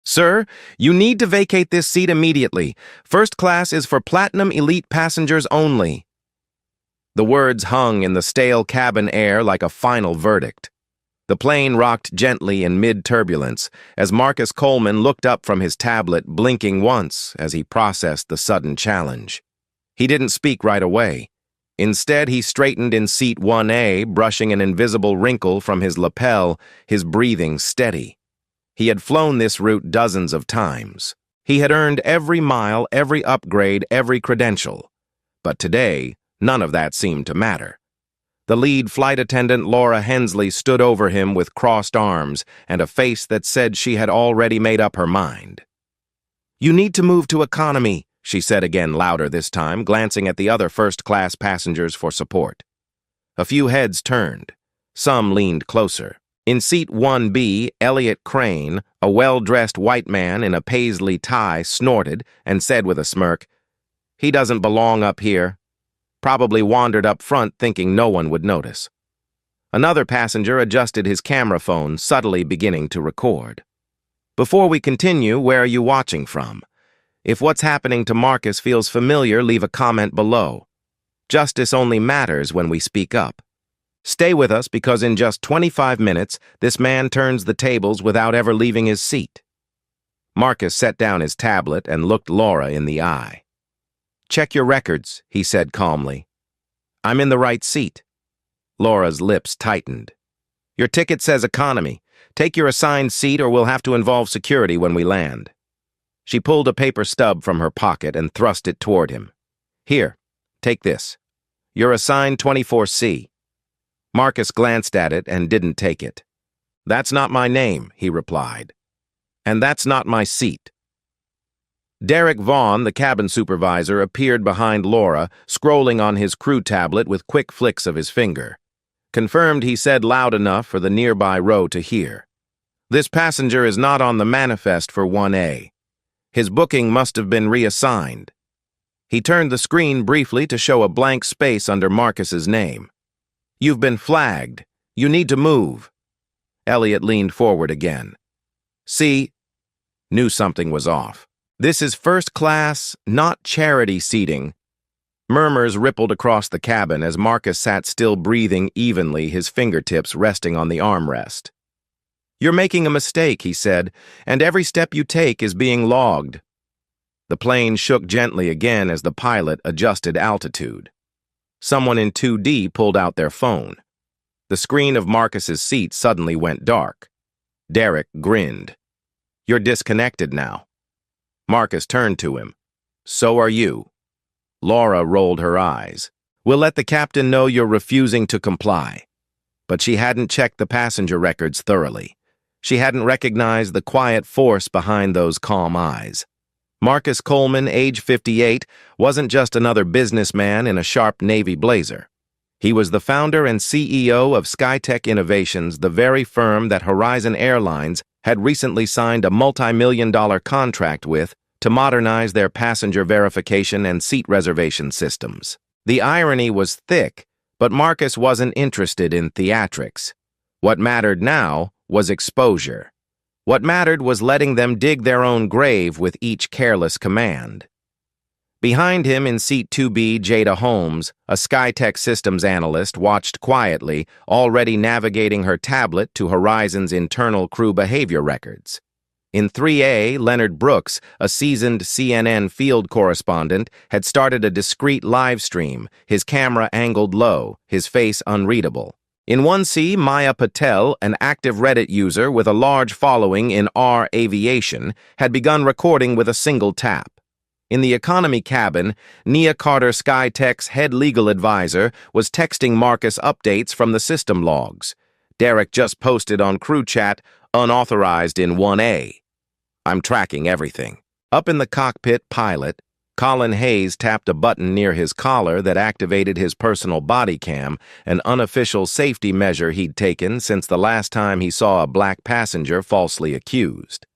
Sir, you need to vacate this seat immediately. First class is for platinum elite passengers only. The words hung in the stale cabin air like a final verdict. The plane rocked gently in mid-turbulence as Marcus Coleman looked up from his tablet, blinking once as he processed the sudden challenge. He didn't speak right away. Instead, he straightened in seat 1A, brushing an invisible wrinkle from his lapel, his breathing steady. He had flown this route dozens of times. He had earned every mile, every upgrade, every credential. But today, none of that seemed to matter. The lead flight attendant, Laura Hensley, stood over him with crossed arms and a face that said she had already made up her mind. "You need to move to economy," she said again, louder this time, glancing at the other first-class passengers for support. A few heads turned. Some leaned closer. In seat 1B, Elliot Crane, a well-dressed white man in a paisley tie, snorted and said with a smirk, "He doesn't belong up here." Probably wandered up front thinking no one would notice. Another passenger adjusted his camera phone, subtly beginning to record. "Before we continue, where are you watching from? If what's happening to Marcus feels familiar, leave a comment below. Justice only matters when we speak up. Stay with us because in just 25 minutes, this man turns the tables without ever leaving his seat." Marcus set down his tablet and looked Laura in the eye. "Check your records," he said calmly. "I'm in the right seat." Laura's lips tightened. "Your ticket says economy. Take your assigned seat or we'll have to involve security when we land." She pulled a paper stub from her pocket and thrust it toward him. "Here, take this. You're assigned 24C. Marcus glanced at it and didn't take it. "That's not my name," he replied. "And that's not my seat." Derek Vaughn, the cabin supervisor, appeared behind Laura, scrolling on his crew tablet with quick flicks of his finger. Confirmed, he said loud enough for the nearby row to hear. "This passenger is not on the manifest for 1A. His booking must have been reassigned." He turned the screen briefly to show a blank space under Marcus's name. "You've been flagged. You need to move." Elliot leaned forward again. "See?" Knew something was off. "This is first class, not charity seating." Murmurs rippled across the cabin as Marcus sat still, breathing evenly, his fingertips resting on the armrest. "You're making a mistake," he said, "and every step you take is being logged." The plane shook gently again as the pilot adjusted altitude. Someone in 2D pulled out their phone. The screen of Marcus's seat suddenly went dark. Derek grinned. "You're disconnected now." Marcus turned to him. "So are you." Laura rolled her eyes. "We'll let the captain know you're refusing to comply." But she hadn't checked the passenger records thoroughly. She hadn't recognized the quiet force behind those calm eyes. Marcus Coleman, age 58, wasn't just another businessman in a sharp navy blazer. He was the founder and CEO of SkyTech Innovations, the very firm that Horizon Airlines had recently signed a multi-million-dollar contract with to modernize their passenger verification and seat reservation systems. The irony was thick, but Marcus wasn't interested in theatrics. What mattered now was exposure. What mattered was letting them dig their own grave with each careless command. Behind him in seat 2B, Jada Holmes, a SkyTech systems analyst, watched quietly, already navigating her tablet to Horizon's internal crew behavior records. In 3A, Leonard Brooks, a seasoned CNN field correspondent, had started a discreet live stream, his camera angled low, his face unreadable. In 1C, Maya Patel, an active Reddit user with a large following in R aviation, had begun recording with a single tap. In the economy cabin, Nia Carter, SkyTech's head legal advisor, was texting Marcus updates from the system logs. Derek just posted on crew chat, "Unauthorized in 1A. I'm tracking everything." Up in the cockpit, pilot Colin Hayes tapped a button near his collar that activated his personal body cam, an unofficial safety measure he'd taken since the last time he saw a black passenger falsely accused.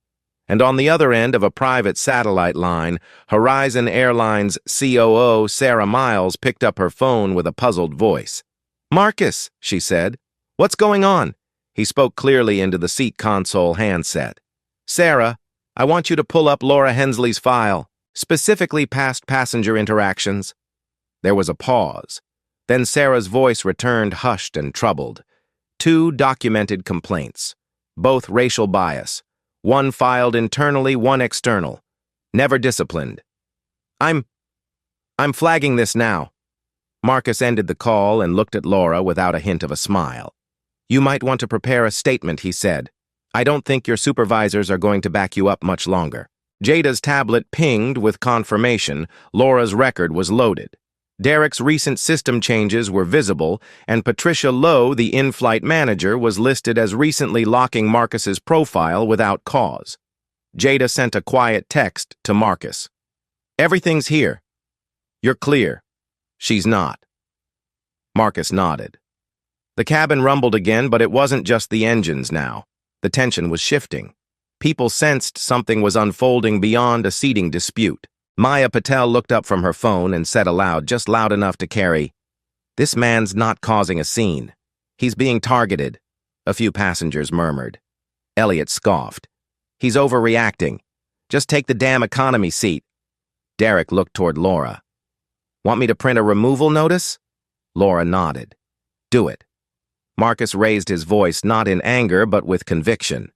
And on the other end of a private satellite line, Horizon Airlines COO Sarah Miles picked up her phone with a puzzled voice. "Marcus," she said, "what's going on?" He spoke clearly into the seat console handset. "Sarah, I want you to pull up Laura Hensley's file, specifically past passenger interactions. There was a pause. Then Sarah's voice returned hushed and troubled. 2 documented complaints, both racial bias. One filed internally, one external. Never disciplined. I'm flagging this now. Marcus ended the call and looked at Laura without a hint of a smile. You might want to prepare a statement, he said. I don't think your supervisors are going to back you up much longer. Jada's tablet pinged with confirmation. Laura's record was loaded. Derek's recent system changes were visible, and Patricia Lowe, the in-flight manager, was listed as recently locking Marcus's profile without cause. Jada sent a quiet text to Marcus. Everything's here. You're clear. She's not. Marcus nodded. The cabin rumbled again, but it wasn't just the engines now. The tension was shifting. People sensed something was unfolding beyond a seating dispute. Maya Patel looked up from her phone and said aloud, just loud enough to carry, "This man's not causing a scene. He's being targeted." A few passengers murmured. Elliot scoffed. "He's overreacting. Just take the damn economy seat." Derek looked toward Laura. "Want me to print a removal notice?" Laura nodded. "Do it." Marcus raised his voice not in anger but with conviction.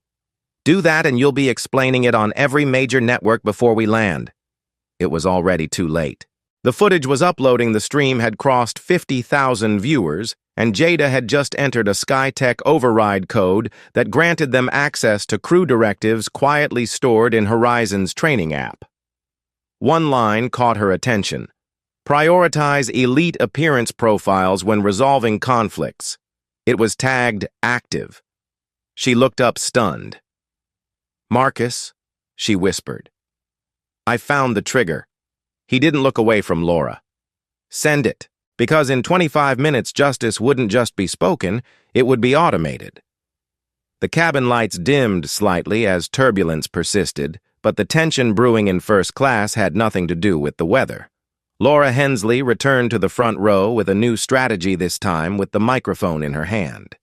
"Do that and you'll be explaining it on every major network before we land." It was already too late. The footage was uploading. The stream had crossed 50,000 viewers, and Jada had just entered a SkyTech override code that granted them access to crew directives quietly stored in Horizon's training app. One line caught her attention. Prioritize elite appearance profiles when resolving conflicts. It was tagged active. She looked up stunned. "Marcus," she whispered. "I found the trigger." He didn't look away from Laura. "Send it, because in 25 minutes justice wouldn't just be spoken, it would be automated." The cabin lights dimmed slightly as turbulence persisted, but the tension brewing in first class had nothing to do with the weather. Laura Hensley returned to the front row with a new strategy, this time with the microphone in her hand.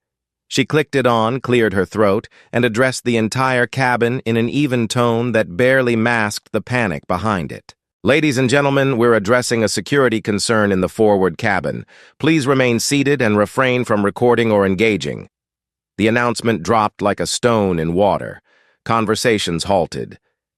She clicked it on, cleared her throat, and addressed the entire cabin in an even tone that barely masked the panic behind it. "Ladies and gentlemen, we're addressing a security concern in the forward cabin. Please remain seated and refrain from recording or engaging." The announcement dropped like a stone in water. Conversations halted.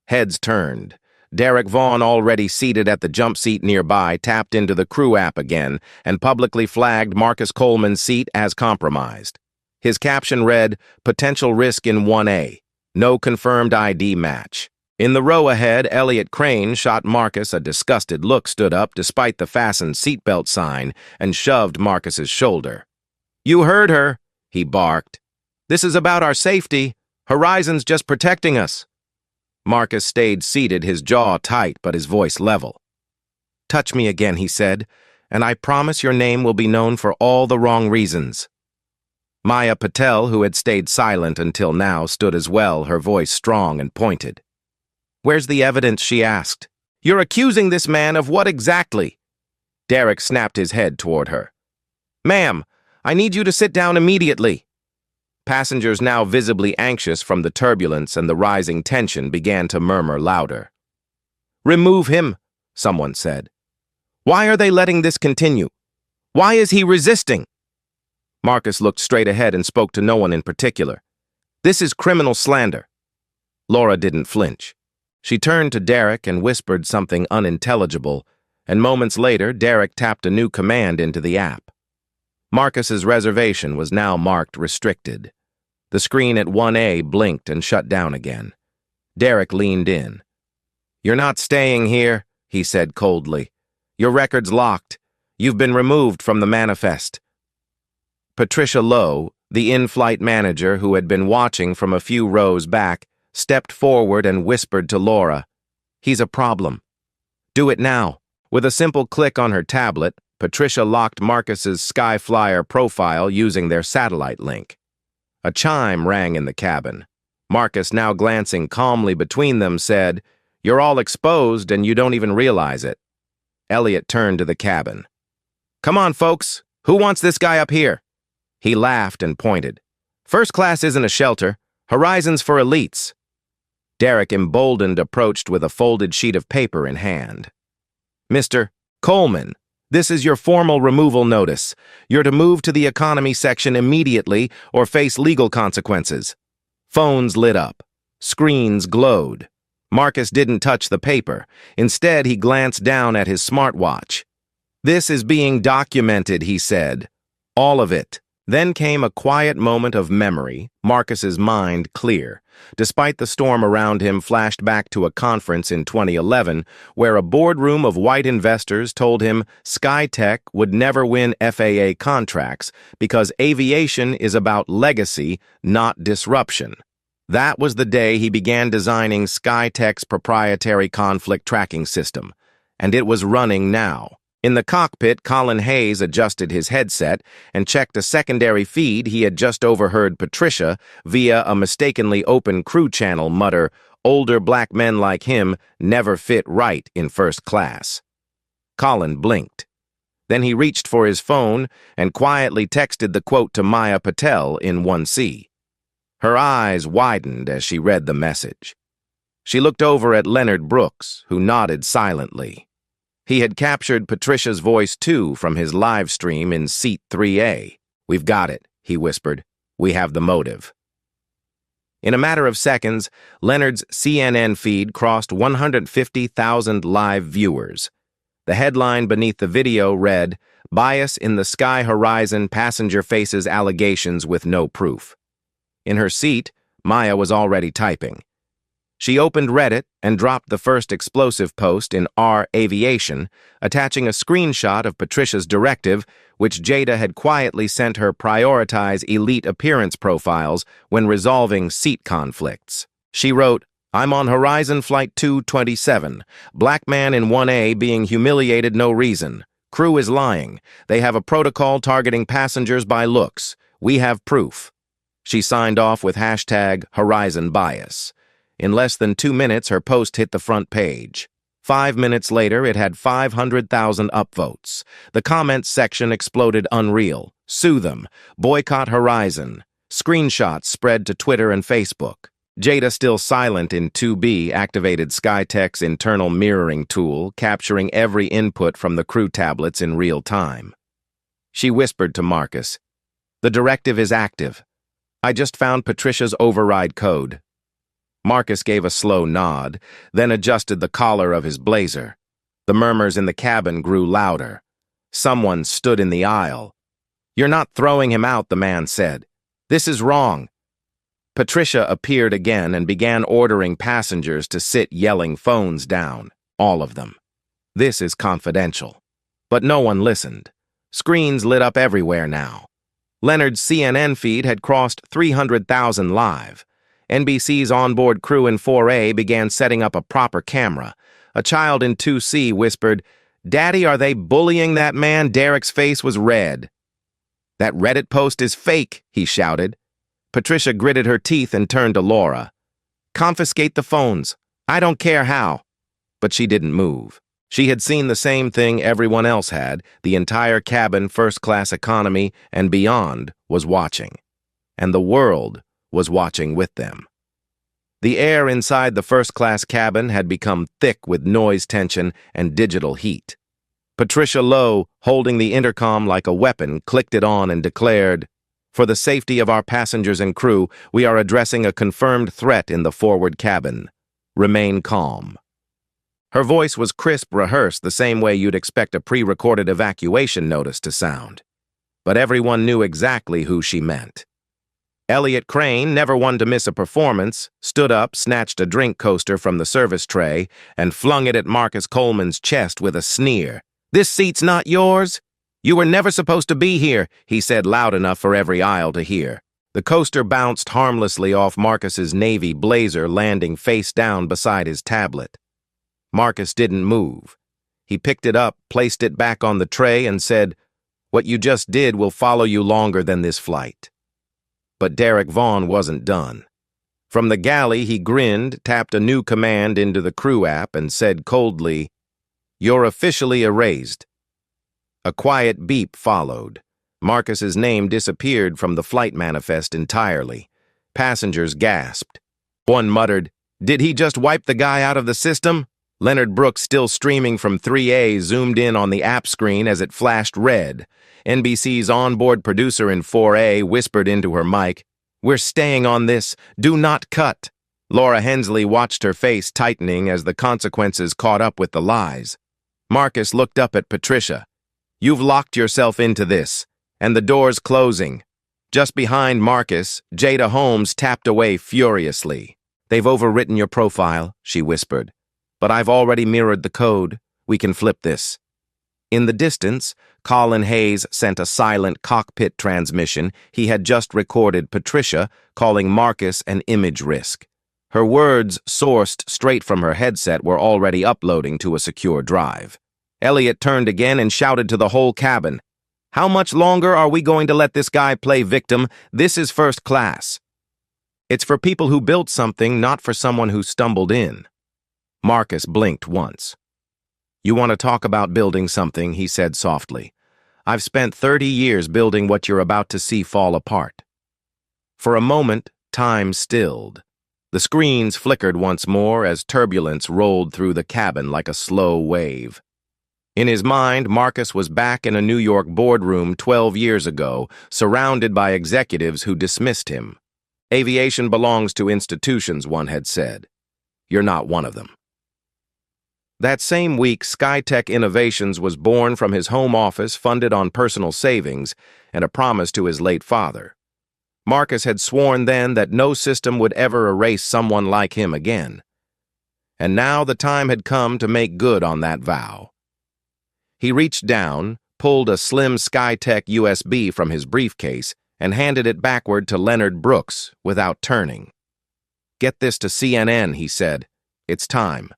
Heads turned. Derek Vaughn, already seated at the jump seat nearby, tapped into the crew app again and publicly flagged Marcus Coleman's seat as compromised. His caption read, "Potential risk in 1A. No confirmed ID match." In the row ahead, Elliot Crane shot Marcus a disgusted look, stood up despite the fastened seatbelt sign, and shoved Marcus's shoulder. "You heard her," he barked. "This is about our safety. Horizon's just protecting us." Marcus stayed seated, his jaw tight but his voice level. "Touch me again," he said, "and I promise your name will be known for all the wrong reasons." Maya Patel, who had stayed silent until now, stood as well, her voice strong and pointed. "Where's the evidence?" she asked. "You're accusing this man of what exactly?" Derek snapped his head toward her. "Ma'am, I need you to sit down immediately." Passengers, now visibly anxious from the turbulence and the rising tension, began to murmur louder. "Remove him," someone said. "Why are they letting this continue? Why is he resisting?" Marcus looked straight ahead and spoke to no one in particular. "This is criminal slander." Laura didn't flinch. She turned to Derek and whispered something unintelligible, and moments later, Derek tapped a new command into the app. Marcus's reservation was now marked restricted. The screen at 1A blinked and shut down again. Derek leaned in. "You're not staying here," he said coldly. "Your record's locked. You've been removed from the manifest." Patricia Lowe, the in-flight manager who had been watching from a few rows back, stepped forward and whispered to Laura, "He's a problem. Do it now." With a simple click on her tablet, Patricia locked Marcus's Skyflyer profile using their satellite link. A chime rang in the cabin. Marcus, now glancing calmly between them, said, "You're all exposed and you don't even realize it." Elliot turned to the cabin. "Come on, folks. Who wants this guy up here?" He laughed and pointed. "First class isn't a shelter. Horizon's for elites." Derek, emboldened, approached with a folded sheet of paper in hand. "Mr. Coleman, this is your formal removal notice. You're to move to the economy section immediately or face legal consequences." Phones lit up. Screens glowed. Marcus didn't touch the paper. Instead, he glanced down at his smartwatch. "This is being documented," he said. "All of it." Then came a quiet moment of memory, Marcus's mind clear. Despite the storm around him, flashed back to a conference in 2011 where a boardroom of white investors told him SkyTech would never win FAA contracts because aviation is about legacy, not disruption. That was the day he began designing SkyTech's proprietary conflict tracking system, and it was running now. In the cockpit, Colin Hayes adjusted his headset and checked a secondary feed he had just overheard Patricia, via a mistakenly open crew channel, mutter, "Older black men like him never fit right in first class." Colin blinked. Then he reached for his phone and quietly texted the quote to Maya Patel in 1C. Her eyes widened as she read the message. She looked over at Leonard Brooks, who nodded silently. He had captured Patricia's voice, too, from his live stream in Seat 3A. "We've got it," he whispered. "We have the motive." In a matter of seconds, Leonard's CNN feed crossed 150,000 live viewers. The headline beneath the video read, "Bias in the Sky Horizon Passenger Faces Allegations with No Proof." In her seat, Maya was already typing. She opened Reddit and dropped the first explosive post in R Aviation, attaching a screenshot of Patricia's directive, which Jada had quietly sent her prioritize elite appearance profiles when resolving seat conflicts. She wrote, "I'm on Horizon Flight 227. Black man in 1A being humiliated no reason. Crew is lying. They have a protocol targeting passengers by looks. We have proof." She signed off with hashtag Horizon Bias. In less than 2 minutes, her post hit the front page. 5 minutes later, it had 500,000 upvotes. The comments section exploded unreal. "Sue them. Boycott Horizon." Screenshots spread to Twitter and Facebook. Jada, still silent in 2B, activated SkyTech's internal mirroring tool, capturing every input from the crew tablets in real time. She whispered to Marcus, "The directive is active. I just found Patricia's override code." Marcus gave a slow nod, then adjusted the collar of his blazer. The murmurs in the cabin grew louder. Someone stood in the aisle. "You're not throwing him out," the man said. "This is wrong." Patricia appeared again and began ordering passengers to sit, yelling phones down, all of them. "This is confidential." But no one listened. Screens lit up everywhere now. Leonard's CNN feed had crossed 300,000 live. NBC's onboard crew in 4A began setting up a proper camera. A child in 2C whispered, "Daddy, are they bullying that man?" Derek's face was red. "That Reddit post is fake," he shouted. Patricia gritted her teeth and turned to Laura. "Confiscate the phones. I don't care how." But she didn't move. She had seen the same thing everyone else had. The entire cabin, first-class economy, and beyond was watching. And the world was watching with them. The air inside the first-class cabin had become thick with noise tension and digital heat. Patricia Lowe, holding the intercom like a weapon, clicked it on and declared, "For the safety of our passengers and crew, we are addressing a confirmed threat in the forward cabin. Remain calm." Her voice was crisp, rehearsed, the same way you'd expect a pre-recorded evacuation notice to sound. But everyone knew exactly who she meant. Elliot Crane, never one to miss a performance, stood up, snatched a drink coaster from the service tray, and flung it at Marcus Coleman's chest with a sneer. "This seat's not yours. You were never supposed to be here," he said loud enough for every aisle to hear. The coaster bounced harmlessly off Marcus's navy blazer, landing face down beside his tablet. Marcus didn't move. He picked it up, placed it back on the tray, and said, "What you just did will follow you longer than this flight." But Derek Vaughn wasn't done. From the galley, he grinned, tapped a new command into the crew app, and said coldly, "You're officially erased." A quiet beep followed. Marcus's name disappeared from the flight manifest entirely. Passengers gasped. One muttered, Did he just wipe the guy out of the system? Leonard Brooks, still streaming from 3A, zoomed in on the app screen as it flashed red. NBC's onboard producer in 4A whispered into her mic, "We're staying on this. Do not cut." Laura Hensley watched her face tightening as the consequences caught up with the lies. Marcus looked up at Patricia. "You've locked yourself into this, and the door's closing." Just behind Marcus, Jada Holmes tapped away furiously. "They've overwritten your profile," she whispered. "But I've already mirrored the code. We can flip this." In the distance, Colin Hayes sent a silent cockpit transmission he had just recorded Patricia calling Marcus an image risk. Her words, sourced straight from her headset, were already uploading to a secure drive. Elliot turned again and shouted to the whole cabin, "How much longer are we going to let this guy play victim? This is first class." "It's for people who built something, not for someone who stumbled in." Marcus blinked once. "You want to talk about building something," he said softly. "I've spent 30 years building what you're about to see fall apart." For a moment, time stilled. The screens flickered once more as turbulence rolled through the cabin like a slow wave. In his mind, Marcus was back in a New York boardroom 12 years ago, surrounded by executives who dismissed him. "Aviation belongs to institutions," one had said. "You're not one of them." That same week, Skytech Innovations was born from his home office, funded on personal savings and a promise to his late father. Marcus had sworn then that no system would ever erase someone like him again. And now the time had come to make good on that vow. He reached down, pulled a slim Skytech USB from his briefcase, and handed it backward to Leonard Brooks without turning. "Get this to CNN," he said. "It's time."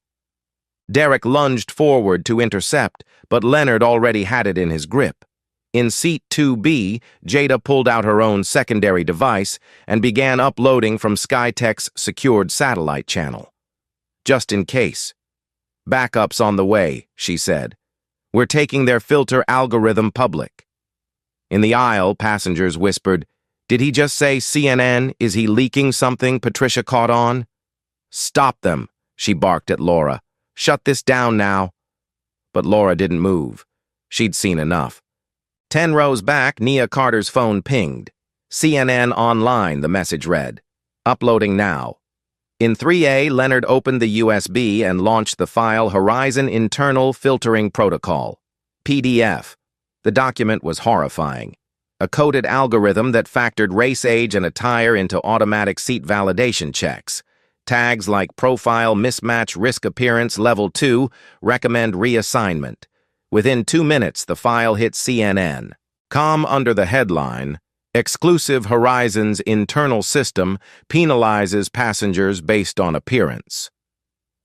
Derek lunged forward to intercept, but Leonard already had it in his grip. In seat 2B, Jada pulled out her own secondary device and began uploading from Skytech's secured satellite channel. "Just in case. Backups on the way," she said. "We're taking their filter algorithm public." In the aisle, passengers whispered, "Did he just say CNN? Is he leaking something?" Patricia caught on. "Stop them," she barked at Laura. "Shut this down now." But Laura didn't move. She'd seen enough. 10 rows back, Nia Carter's phone pinged. "CNN online," the message read. "Uploading now." In 3A, Leonard opened the USB and launched the file Horizon Internal Filtering Protocol, PDF. The document was horrifying. A coded algorithm that factored race, age, and attire into automatic seat validation checks. Tags like Profile Mismatch Risk Appearance Level 2 recommend reassignment. Within 2 minutes, the file hit CNN. Under the headline, "Exclusive Horizon's internal system penalizes passengers based on appearance."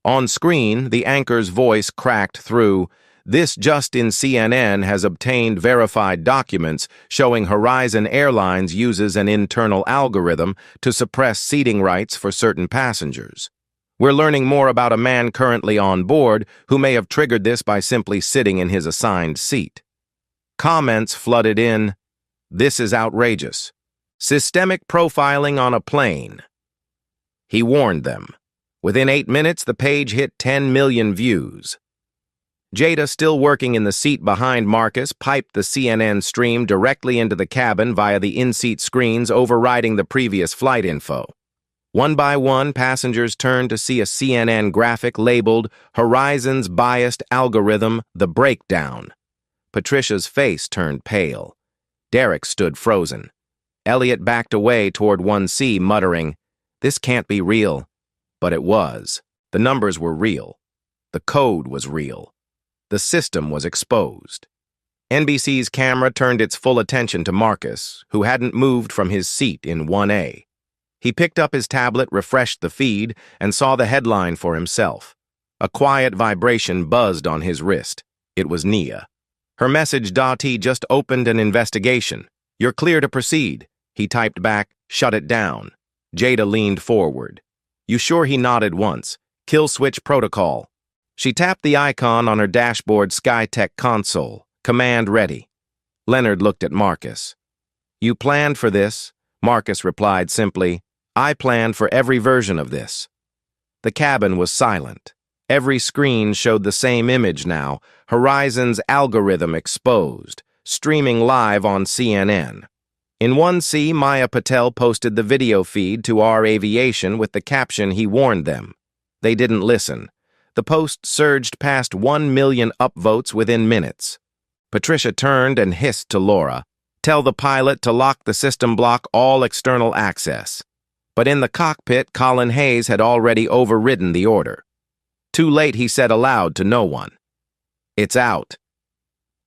On screen, the anchor's voice cracked through, "This just in, CNN has obtained verified documents showing Horizon Airlines uses an internal algorithm to suppress seating rights for certain passengers. We're learning more about a man currently on board who may have triggered this by simply sitting in his assigned seat." Comments flooded in. "This is outrageous. Systemic profiling on a plane." He warned them. Within 8 minutes, the page hit 10 million views. Jada, still working in the seat behind Marcus, piped the CNN stream directly into the cabin via the in-seat screens, overriding the previous flight info. One by one, passengers turned to see a CNN graphic labeled "Horizon's Biased Algorithm, The Breakdown." Patricia's face turned pale. Derek stood frozen. Elliot backed away toward 1C, muttering, "This can't be real." But it was. The numbers were real. The code was real. The system was exposed. NBC's camera turned its full attention to Marcus, who hadn't moved from his seat in 1A. He picked up his tablet, refreshed the feed, and saw the headline for himself. A quiet vibration buzzed on his wrist. It was Nia. Her message, "He just opened an investigation. You're clear to proceed." He typed back, "Shut it down." Jada leaned forward. "You sure?" He nodded once. "Kill switch protocol." She tapped the icon on her dashboard Skytech console. "Command ready." Leonard looked at Marcus. "You planned for this?" Marcus replied simply, "I planned for every version of this." The cabin was silent. Every screen showed the same image now, Horizon's algorithm exposed, streaming live on CNN. In 1C, Maya Patel posted the video feed to Our Aviation with the caption he warned them. They didn't listen. The post surged past 1 million upvotes within minutes. Patricia turned and hissed to Laura, "Tell the pilot to lock the system, block all external access." But in the cockpit, Colin Hayes had already overridden the order. Too late, he said aloud to no one. "It's out."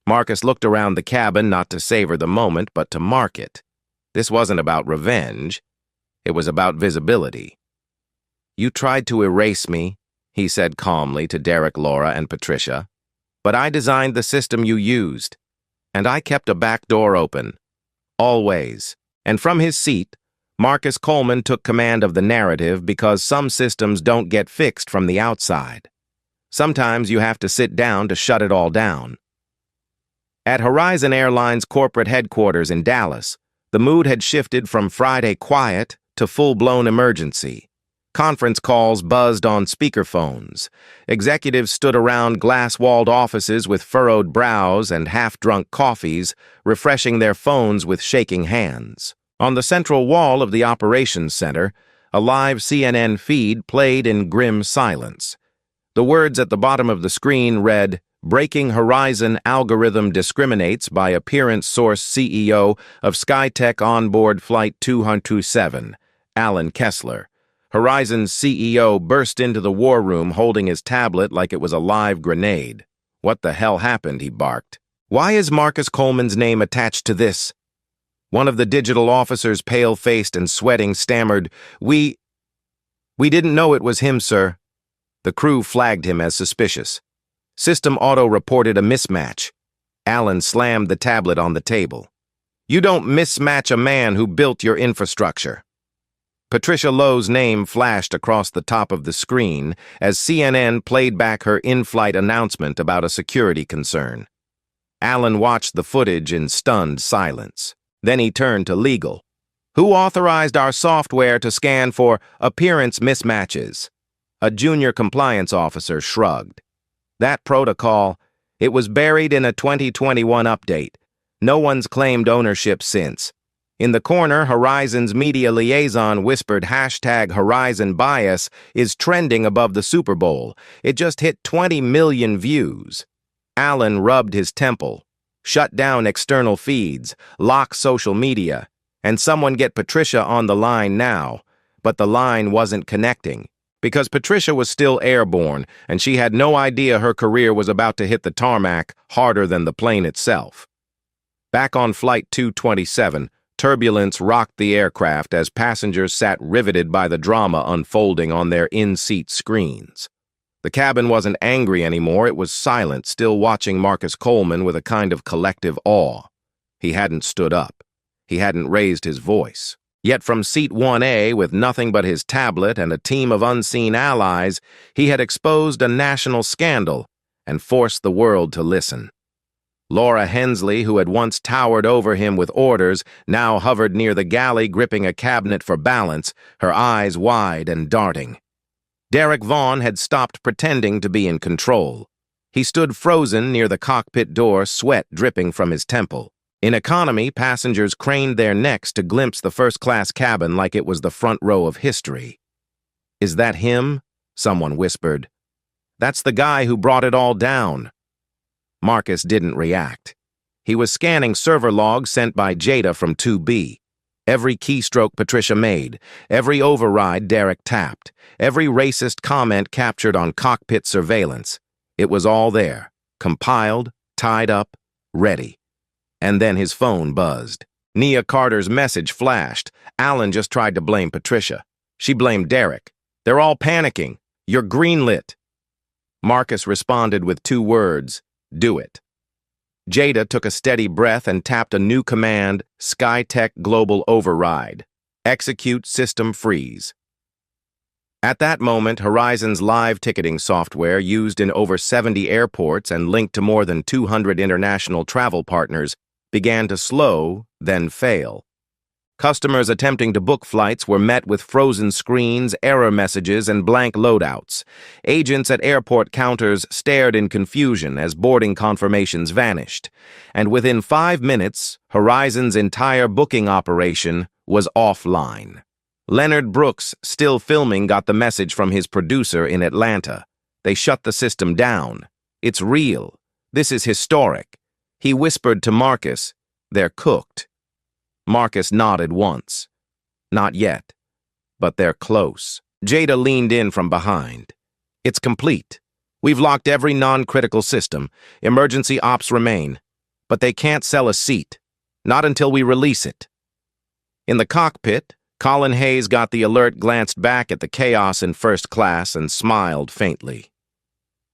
Marcus looked around the cabin not to savor the moment, but to mark it. This wasn't about revenge. It was about visibility. "You tried to erase me," he said calmly to Derek, Laura, and Patricia. "But I designed the system you used, and I kept a back door open. Always." And from his seat, Marcus Coleman took command of the narrative because some systems don't get fixed from the outside. Sometimes you have to sit down to shut it all down. At Horizon Airlines corporate headquarters in Dallas, the mood had shifted from Friday quiet to full-blown emergency. Conference calls buzzed on speakerphones. Executives stood around glass-walled offices with furrowed brows and half-drunk coffees, refreshing their phones with shaking hands. On the central wall of the operations center, a live CNN feed played in grim silence. The words at the bottom of the screen read, "Breaking Horizon Algorithm Discriminates by Appearance Source CEO of SkyTech Onboard Flight 227, Alan Kessler." Horizon's CEO burst into the war room holding his tablet like it was a live grenade. "What the hell happened?" he barked. "Why is Marcus Coleman's name attached to this?" One of the digital officers, pale-faced and sweating, stammered, We didn't know it was him, sir." The crew flagged him as suspicious. System Auto reported a mismatch. Alan slammed the tablet on the table. "You don't mismatch a man who built your infrastructure." Patricia Lowe's name flashed across the top of the screen as CNN played back her in-flight announcement about a security concern. Alan watched the footage in stunned silence. Then he turned to legal. "Who authorized our software to scan for appearance mismatches?" A junior compliance officer shrugged. "That protocol, it was buried in a 2021 update. No one's claimed ownership since." In the corner, Horizon's media liaison whispered #Horizon Bias is trending above the Super Bowl. It just hit 20 million views. Alan rubbed his temple. "Shut down external feeds, lock social media, and someone get Patricia on the line now." But the line wasn't connecting, because Patricia was still airborne, and she had no idea her career was about to hit the tarmac harder than the plane itself. Back on Flight 227, turbulence rocked the aircraft as passengers sat riveted by the drama unfolding on their in-seat screens. The cabin wasn't angry anymore, it was silent, still watching Marcus Coleman with a kind of collective awe. He hadn't stood up. He hadn't raised his voice. Yet from seat 1A, with nothing but his tablet and a team of unseen allies, he had exposed a national scandal and forced the world to listen. Laura Hensley, who had once towered over him with orders, now hovered near the galley gripping a cabinet for balance, her eyes wide and darting. Derek Vaughn had stopped pretending to be in control. He stood frozen near the cockpit door, sweat dripping from his temple. In economy, passengers craned their necks to glimpse the first-class cabin like it was the front row of history. "Is that him?" someone whispered. "That's the guy who brought it all down." Marcus didn't react. He was scanning server logs sent by Jada from 2B. Every keystroke Patricia made, every override Derek tapped, every racist comment captured on cockpit surveillance. It was all there, compiled, tied up, ready. And then his phone buzzed. Nia Carter's message flashed. Alan just tried to blame Patricia. She blamed Derek. "They're all panicking. You're greenlit." Marcus responded with 2 words, "Do it." Jada took a steady breath and tapped a new command, SkyTech Global Override. Execute System Freeze. At that moment, Horizon's live ticketing software, used in over 70 airports and linked to more than 200 international travel partners, began to slow, then fail. Customers attempting to book flights were met with frozen screens, error messages, and blank loadouts. Agents at airport counters stared in confusion as boarding confirmations vanished. And within 5 minutes, Horizon's entire booking operation was offline. Leonard Brooks, still filming, got the message from his producer in Atlanta. They shut the system down. It's real. This is historic. He whispered to Marcus, "They're cooked." Marcus nodded once. "Not yet, but they're close." Jada leaned in from behind. "It's complete. We've locked every non-critical system. Emergency ops remain. But they can't sell a seat. Not until we release it." In the cockpit, Colin Hayes got the alert, glanced back at the chaos in first class, and smiled faintly.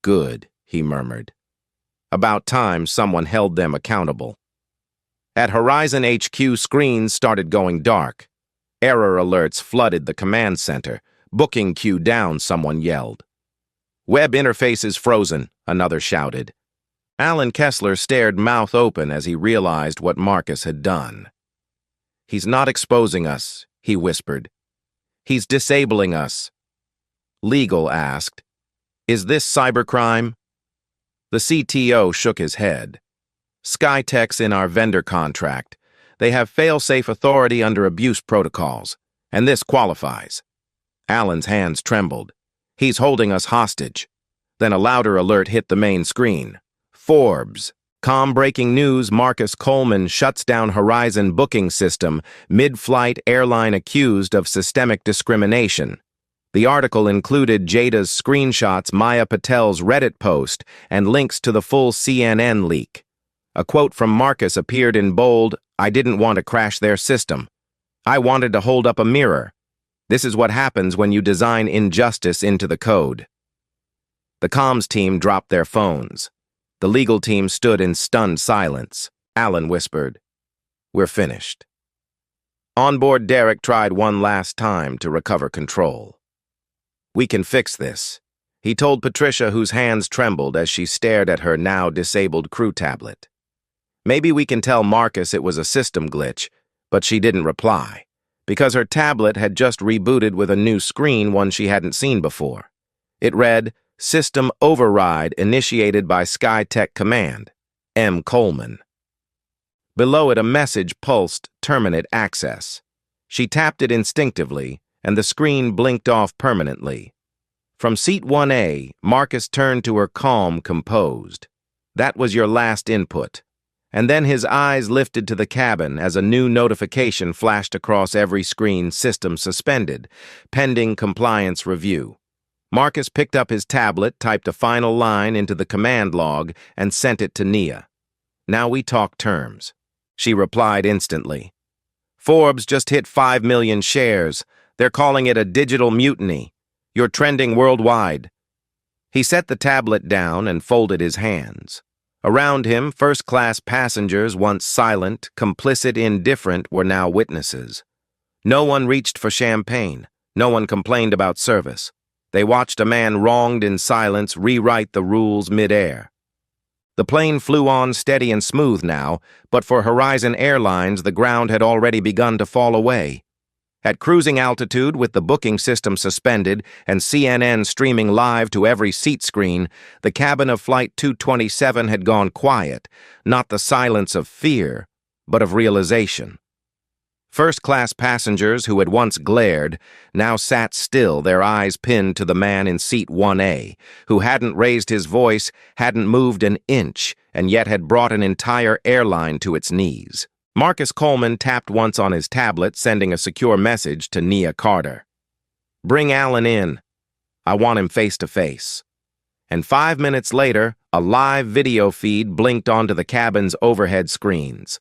"Good," he murmured. About time someone held them accountable. At Horizon HQ, screens started going dark. Error alerts flooded the command center. "Booking queue down," someone yelled. "Web interface is frozen," another shouted. Alan Kessler stared mouth open as he realized what Marcus had done. "He's not exposing us," he whispered. "He's disabling us." Legal asked, "Is this cybercrime?" The CTO shook his head. "Skytech's in our vendor contract. They have fail-safe authority under abuse protocols, and this qualifies." Alan's hands trembled. "He's holding us hostage." Then a louder alert hit the main screen. Forbes. Breaking news: Marcus Coleman shuts down Horizon booking system, mid-flight airline accused of systemic discrimination. The article included Jada's screenshots, Maya Patel's Reddit post, and links to the full CNN leak. A quote from Marcus appeared in bold: "I didn't want to crash their system. I wanted to hold up a mirror. This is what happens when you design injustice into the code." The comms team dropped their phones. The legal team stood in stunned silence. Alan whispered, "We're finished." Onboard Derek tried one last time to recover control. "We can fix this," he told Patricia, whose hands trembled as she stared at her now disabled crew tablet. Maybe we can tell Marcus it was a system glitch, but she didn't reply, because her tablet had just rebooted with a new screen, one she hadn't seen before. It read, "System override initiated by Skytech Command, M. Coleman." Below it, a message pulsed, "Terminate access." She tapped it instinctively, and the screen blinked off permanently. From seat 1A, Marcus turned to her, calm, composed. "That was your last input." And then his eyes lifted to the cabin as a new notification flashed across every screen: "System suspended, pending compliance review." Marcus picked up his tablet, typed a final line into the command log, and sent it to Nia. "Now we talk terms." She replied instantly. "Forbes just hit 5 million shares. They're calling it a digital mutiny. You're trending worldwide." He set the tablet down and folded his hands. Around him, first-class passengers, once silent, complicit, indifferent, were now witnesses. No one reached for champagne. No one complained about service. They watched a man wronged in silence rewrite the rules mid-air. The plane flew on steady and smooth now, but for Horizon Airlines, the ground had already begun to fall away. At cruising altitude, with the booking system suspended and CNN streaming live to every seat screen, the cabin of Flight 227 had gone quiet, not the silence of fear, but of realization. First-class passengers who had once glared now sat still, their eyes pinned to the man in seat 1A, who hadn't raised his voice, hadn't moved an inch, and yet had brought an entire airline to its knees. Marcus Coleman tapped once on his tablet, sending a secure message to Nia Carter. "Bring Alan in. I want him face to face." And 5 minutes later, a live video feed blinked onto the cabin's overhead screens.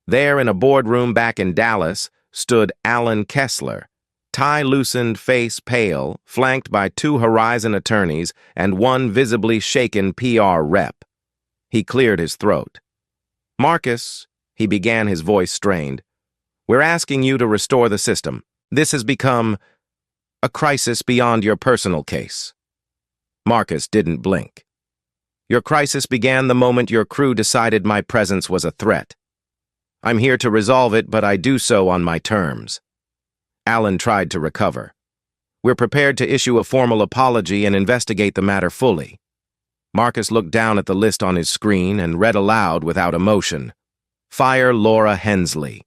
There, in a boardroom back in Dallas, stood Alan Kessler, tie loosened, face pale, flanked by 2 Horizon attorneys and 1 visibly shaken PR rep. He cleared his throat. "Marcus," he began, his voice strained, "we're asking you to restore the system. This has become a crisis beyond your personal case." Marcus didn't blink. "Your crisis began the moment your crew decided my presence was a threat. I'm here to resolve it, but I do so on my terms. Alan tried to recover. We're prepared to issue a formal apology and investigate the matter fully. Marcus looked down at the list on his screen and read aloud without emotion. Fire Laura Hensley.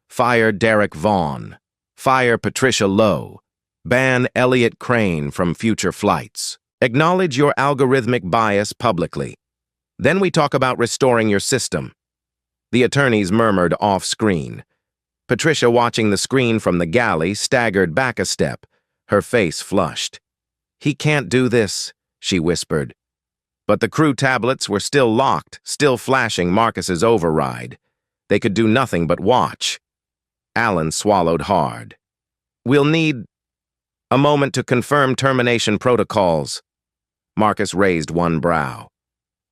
Fire Derek Vaughn. Fire Patricia Lowe. Ban Elliot Crane from future flights. Acknowledge your algorithmic bias publicly. Then we talk about restoring your system. The attorneys murmured off-screen. Patricia, watching the screen from the galley, staggered back a step, her face flushed. He can't do this, she whispered. But the crew tablets were still locked, still flashing Marcus's override. They could do nothing but watch. Alan swallowed hard. We'll need a moment to confirm termination protocols. Marcus raised one brow.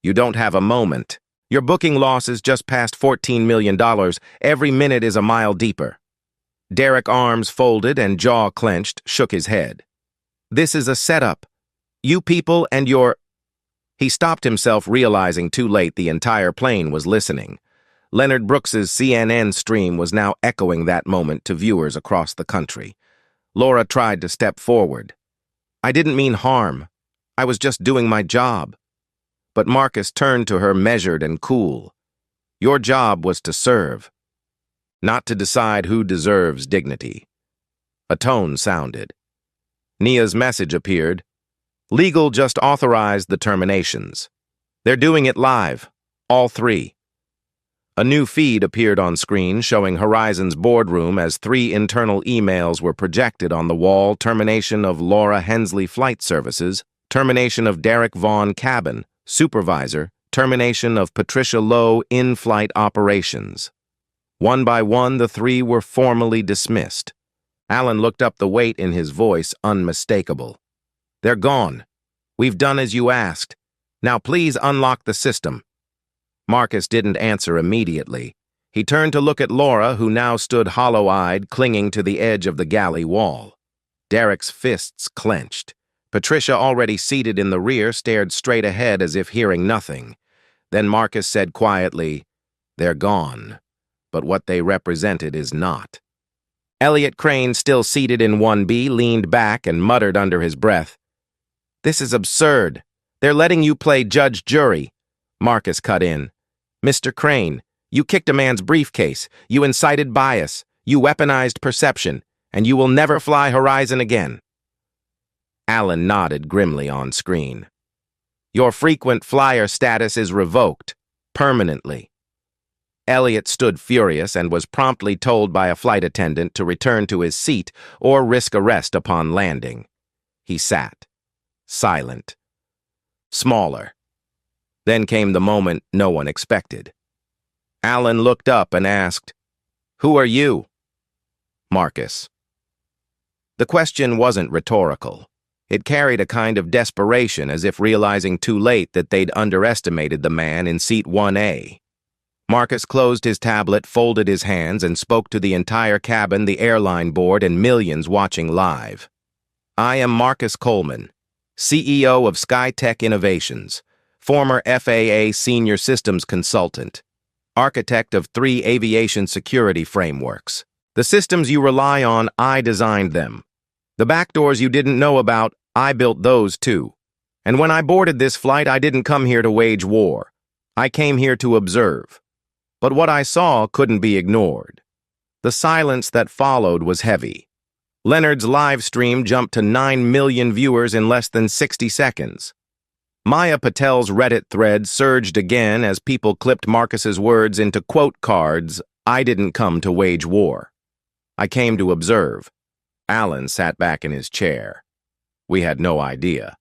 You don't have a moment. Your booking loss is just past $14 million. Every minute is a mile deeper. Derek, arms folded and jaw clenched, shook his head. This is a setup. You people and your... He stopped himself, realizing too late the entire plane was listening. Leonard Brooks's CNN stream was now echoing that moment to viewers across the country. Laura tried to step forward. I didn't mean harm. I was just doing my job. But Marcus turned to her, measured and cool. Your job was to serve, not to decide who deserves dignity. A tone sounded. Nia's message appeared. Legal just authorized the terminations. They're doing it live, all three. A new feed appeared on screen showing Horizon's boardroom as 3 internal emails were projected on the wall: termination of Laura Hensley Flight Services, termination of Derek Vaughn Cabin, Supervisor, termination of Patricia Lowe in-flight operations. One by one, the 3 were formally dismissed. Alan looked up, the weight in his voice unmistakable. They're gone. We've done as you asked. Now please unlock the system. Marcus didn't answer immediately. He turned to look at Laura, who now stood hollow-eyed, clinging to the edge of the galley wall. Derek's fists clenched. Patricia, already seated in the rear, stared straight ahead as if hearing nothing. Then Marcus said quietly, They're gone, but what they represented is not. Elliot Crane, still seated in 1B, leaned back and muttered under his breath, This is absurd. They're letting you play judge-jury. Marcus cut in. Mr. Crane, you kicked a man's briefcase, you incited bias, you weaponized perception, and you will never fly Horizon again. Alan nodded grimly on screen. Your frequent flyer status is revoked, permanently. Elliot stood furious and was promptly told by a flight attendant to return to his seat or risk arrest upon landing. He sat, silent, smaller. Then came the moment no one expected. Alan looked up and asked, Who are you? Marcus. The question wasn't rhetorical. It carried a kind of desperation, as if realizing too late that they'd underestimated the man in seat 1A. Marcus closed his tablet, folded his hands, and spoke to the entire cabin, the airline board, and millions watching live. I am Marcus Coleman, CEO of SkyTech Innovations, former FAA Senior Systems Consultant, architect of 3 aviation security frameworks. The systems you rely on, I designed them. The backdoors you didn't know about, I built those too. And when I boarded this flight, I didn't come here to wage war. I came here to observe. But what I saw couldn't be ignored. The silence that followed was heavy. Leonard's live stream jumped to 9 million viewers in less than 60 seconds. Maya Patel's Reddit thread surged again as people clipped Marcus's words into quote cards. I didn't come to wage war. I came to observe. Alan sat back in his chair. We had no idea.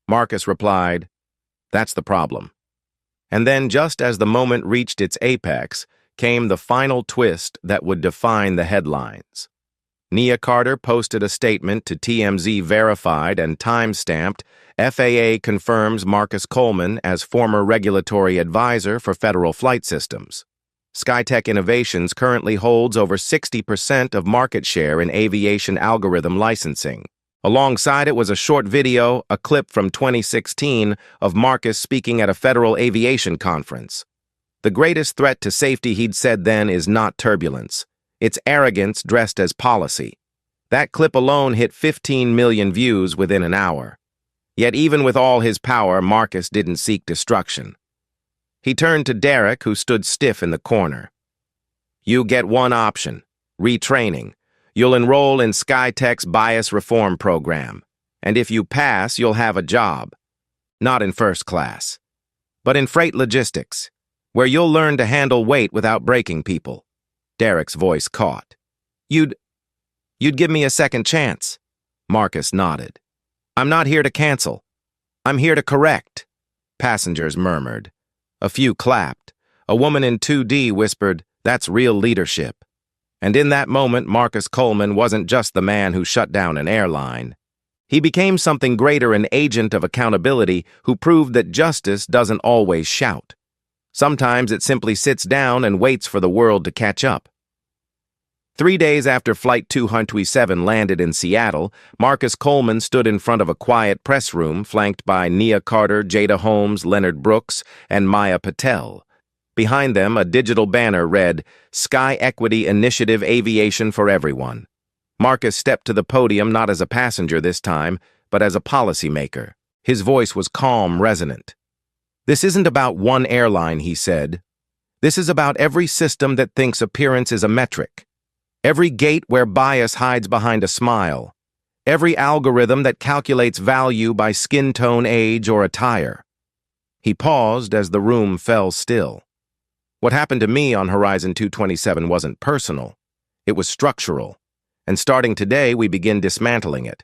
Marcus replied, That's the problem. And then, just as the moment reached its apex, came the final twist that would define the headlines. Nia Carter posted a statement to TMZ, verified and time-stamped. FAA confirms Marcus Coleman as former regulatory advisor for federal flight systems. SkyTech Innovations currently holds over 60% of market share in aviation algorithm licensing. Alongside it was a short video, a clip from 2016, of Marcus speaking at a federal aviation conference. The greatest threat to safety, he'd said then, is not turbulence. It's arrogance dressed as policy. That clip alone hit 15 million views within an hour. Yet even with all his power, Marcus didn't seek destruction. He turned to Derek, who stood stiff in the corner. You get one option: retraining. You'll enroll in SkyTech's bias reform program. And if you pass, you'll have a job. Not in first class, but in freight logistics, where you'll learn to handle weight without breaking people. Derek's voice caught. You'd give me a second chance. Marcus nodded. I'm not here to cancel. I'm here to correct. Passengers murmured. A few clapped. A woman in 2D whispered, "That's real leadership." And in that moment, Marcus Coleman wasn't just the man who shut down an airline. He became something greater, an agent of accountability who proved that justice doesn't always shout. Sometimes it simply sits down and waits for the world to catch up. 3 days after Flight 227 landed in Seattle, Marcus Coleman stood in front of a quiet press room flanked by Nia Carter, Jada Holmes, Leonard Brooks, and Maya Patel. Behind them, a digital banner read, "Sky Equity Initiative Aviation for Everyone." Marcus stepped to the podium not as a passenger this time, but as a policymaker. His voice was calm, resonant. "This isn't about one airline," he said. "This is about every system that thinks appearance is a metric. Every gate where bias hides behind a smile. Every algorithm that calculates value by skin tone, age, or attire." He paused as the room fell still. What happened to me on Horizon 227 wasn't personal. It was structural. And starting today, we begin dismantling it.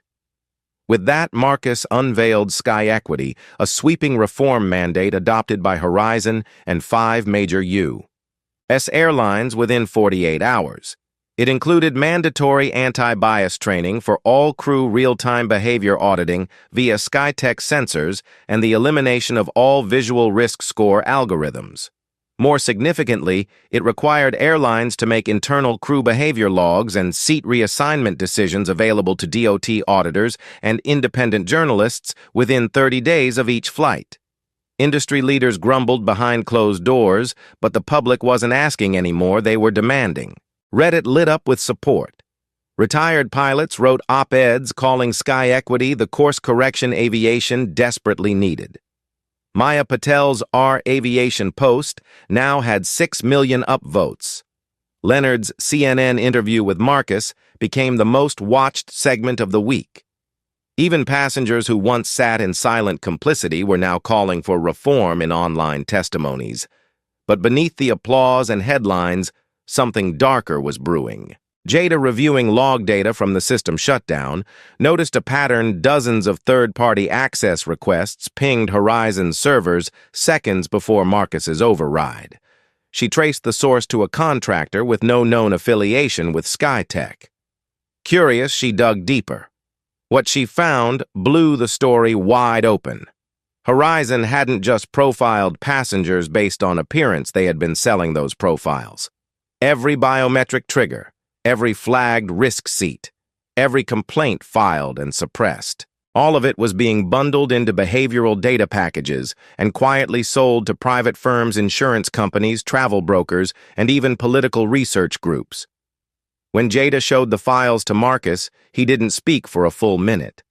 With that, Marcus unveiled Sky Equity, a sweeping reform mandate adopted by Horizon and 5 major U.S. airlines within 48 hours. It included mandatory anti-bias training for all crew real-time behavior auditing via SkyTech sensors and the elimination of all visual risk score algorithms. More significantly, it required airlines to make internal crew behavior logs and seat reassignment decisions available to DOT auditors and independent journalists within 30 days of each flight. Industry leaders grumbled behind closed doors, but the public wasn't asking anymore, they were demanding. Reddit lit up with support. Retired pilots wrote op-eds calling Sky Equity the course correction aviation desperately needed. Maya Patel's Our Aviation post now had 6 million upvotes. Leonard's CNN interview with Marcus became the most watched segment of the week. Even passengers who once sat in silent complicity were now calling for reform in online testimonies. But beneath the applause and headlines, something darker was brewing. Jada, reviewing log data from the system shutdown, noticed a pattern: dozens of third-party access requests pinged Horizon's servers seconds before Marcus's override. She traced the source to a contractor with no known affiliation with SkyTech. Curious, she dug deeper. What she found blew the story wide open. Horizon hadn't just profiled passengers based on appearance, they had been selling those profiles. Every biometric trigger, every flagged risk seat, every complaint filed and suppressed. All of it was being bundled into behavioral data packages and quietly sold to private firms, insurance companies, travel brokers, and even political research groups. When Jada showed the files to Marcus, he didn't speak for a full minute.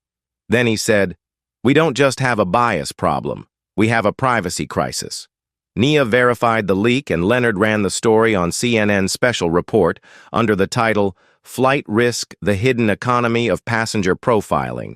Then he said, "We don't just have a bias problem, we have a privacy crisis." Nia verified the leak, and Leonard ran the story on CNN's special report under the title, "Flight Risk: The Hidden Economy of Passenger Profiling."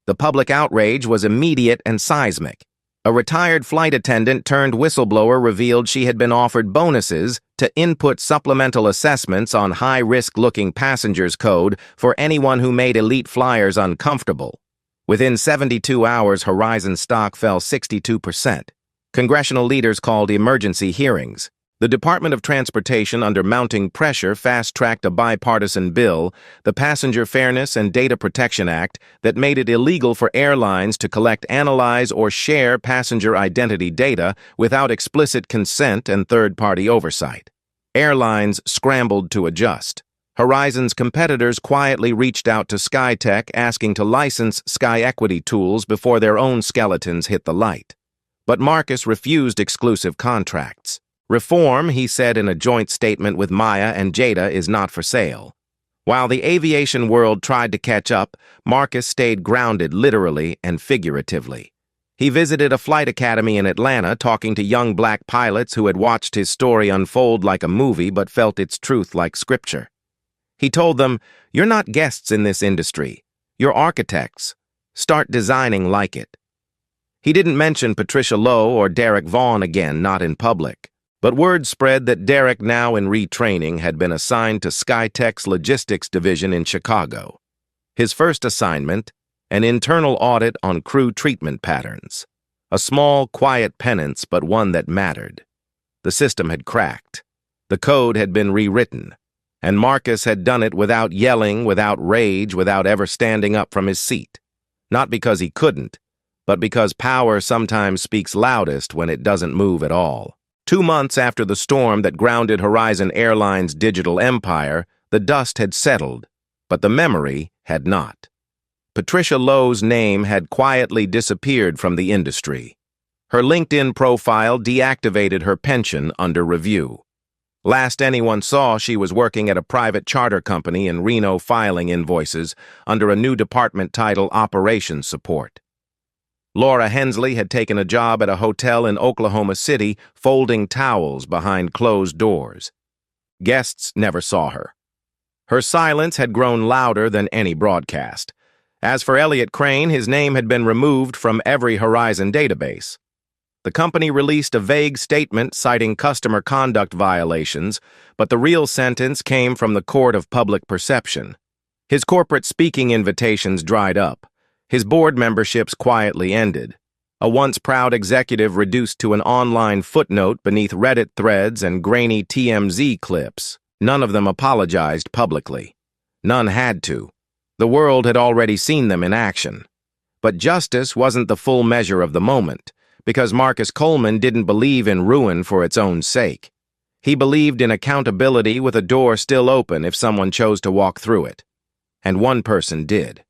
The public outrage was immediate and seismic. A retired flight attendant turned whistleblower revealed she had been offered bonuses to input supplemental assessments on high-risk-looking passengers' code for anyone who made elite flyers uncomfortable. Within 72 hours, Horizon stock fell 62%. Congressional leaders called emergency hearings. The Department of Transportation, under mounting pressure, fast-tracked a bipartisan bill, the Passenger Fairness and Data Protection Act, that made it illegal for airlines to collect, analyze, or share passenger identity data without explicit consent and third-party oversight. Airlines scrambled to adjust. Horizon's competitors quietly reached out to SkyTech asking to license Sky Equity tools before their own skeletons hit the light. But Marcus refused exclusive contracts. Reform, he said in a joint statement with Maya and Jada, is not for sale. While the aviation world tried to catch up, Marcus stayed grounded literally and figuratively. He visited a flight academy in Atlanta, talking to young black pilots who had watched his story unfold like a movie but felt its truth like scripture. He told them, "You're not guests in this industry. You're architects. Start designing like it." He didn't mention Patricia Lowe or Derek Vaughn again, not in public. But word spread that Derek, now in retraining, had been assigned to Skytech's logistics division in Chicago. His first assignment, an internal audit on crew treatment patterns. A small, quiet penance, but one that mattered. The system had cracked. The code had been rewritten. And Marcus had done it without yelling, without rage, without ever standing up from his seat. Not because he couldn't, but because power sometimes speaks loudest when it doesn't move at all. 2 months after the storm that grounded Horizon Airlines' digital empire, the dust had settled, but the memory had not. Patricia Lowe's name had quietly disappeared from the industry. Her LinkedIn profile deactivated her pension under review. Last anyone saw, she was working at a private charter company in Reno filing invoices under a new department title Operations Support. Laura Hensley had taken a job at a hotel in Oklahoma City, folding towels behind closed doors. Guests never saw her. Her silence had grown louder than any broadcast. As for Elliot Crane, his name had been removed from every Horizon database. The company released a vague statement citing customer conduct violations, but the real sentence came from the court of public perception. His corporate speaking invitations dried up. His board memberships quietly ended. A once proud executive reduced to an online footnote beneath Reddit threads and grainy TMZ clips. None of them apologized publicly. None had to. The world had already seen them in action. But justice wasn't the full measure of the moment, because Marcus Coleman didn't believe in ruin for its own sake. He believed in accountability with a door still open if someone chose to walk through it. And one person did.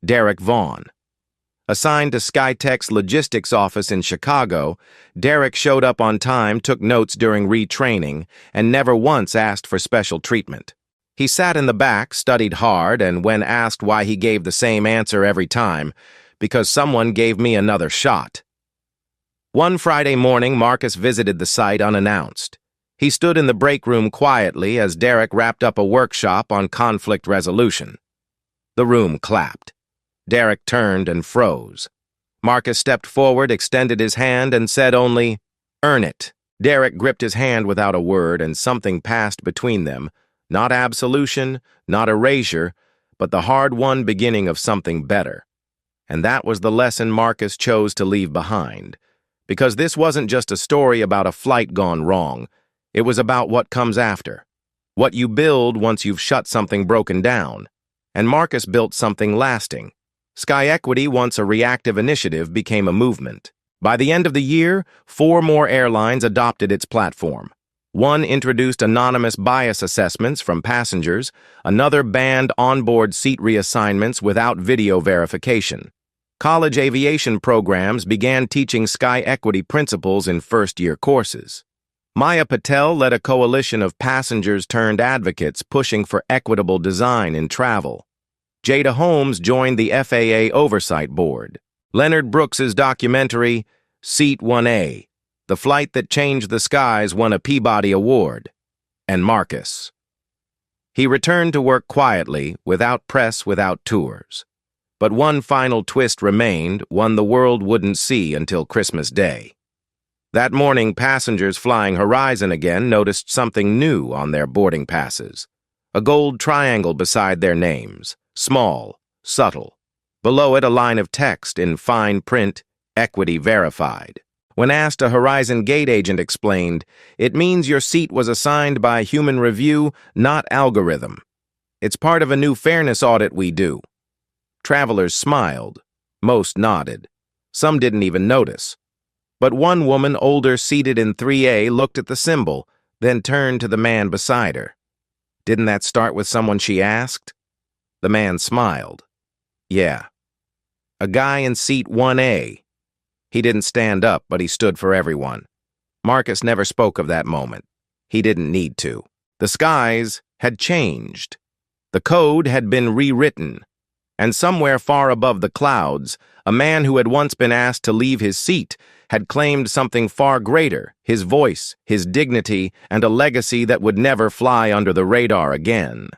Derek Vaughn. Assigned to Skytech's logistics office in Chicago, Derek showed up on time, took notes during retraining, and never once asked for special treatment. He sat in the back, studied hard, and when asked why he gave the same answer every time, "Because someone gave me another shot." One Friday morning, Marcus visited the site unannounced. He stood in the break room quietly as Derek wrapped up a workshop on conflict resolution. The room clapped. Derek turned and froze. Marcus stepped forward, extended his hand, and said only, "Earn it." Derek gripped his hand without a word, and something passed between them. Not absolution, not erasure, but the hard-won beginning of something better. And that was the lesson Marcus chose to leave behind. Because this wasn't just a story about a flight gone wrong. It was about what comes after. What you build once you've shut something broken down. And Marcus built something lasting. Sky Equity, once a reactive initiative, became a movement. By the end of the year, 4 more airlines adopted its platform. One introduced anonymous bias assessments from passengers, another banned onboard seat reassignments without video verification. College aviation programs began teaching Sky Equity principles in first-year courses. Maya Patel led a coalition of passengers-turned-advocates pushing for equitable design in travel. Jada Holmes joined the FAA Oversight Board. Leonard Brooks's documentary, Seat 1A, The Flight That Changed the Skies, won a Peabody Award. And Marcus. He returned to work quietly, without press, without tours. But one final twist remained, one the world wouldn't see until Christmas Day. That morning, passengers flying Horizon again noticed something new on their boarding passes. A gold triangle beside their names. Small, subtle. Below it, a line of text in fine print, Equity Verified. When asked, a Horizon gate agent explained, "It means your seat was assigned by human review, not algorithm. It's part of a new fairness audit we do." Travelers smiled. Most nodded. Some didn't even notice. But one woman, older, seated in 3A, looked at the symbol, then turned to the man beside her. "Didn't that start with someone?" she asked. The man smiled. "Yeah. A guy in seat 1A. He didn't stand up, but he stood for everyone. Marcus never spoke of that moment. He didn't need to. The skies had changed. The code had been rewritten. And somewhere far above the clouds, a man who had once been asked to leave his seat had claimed something far greater, his voice, his dignity, and a legacy that would never fly under the radar again.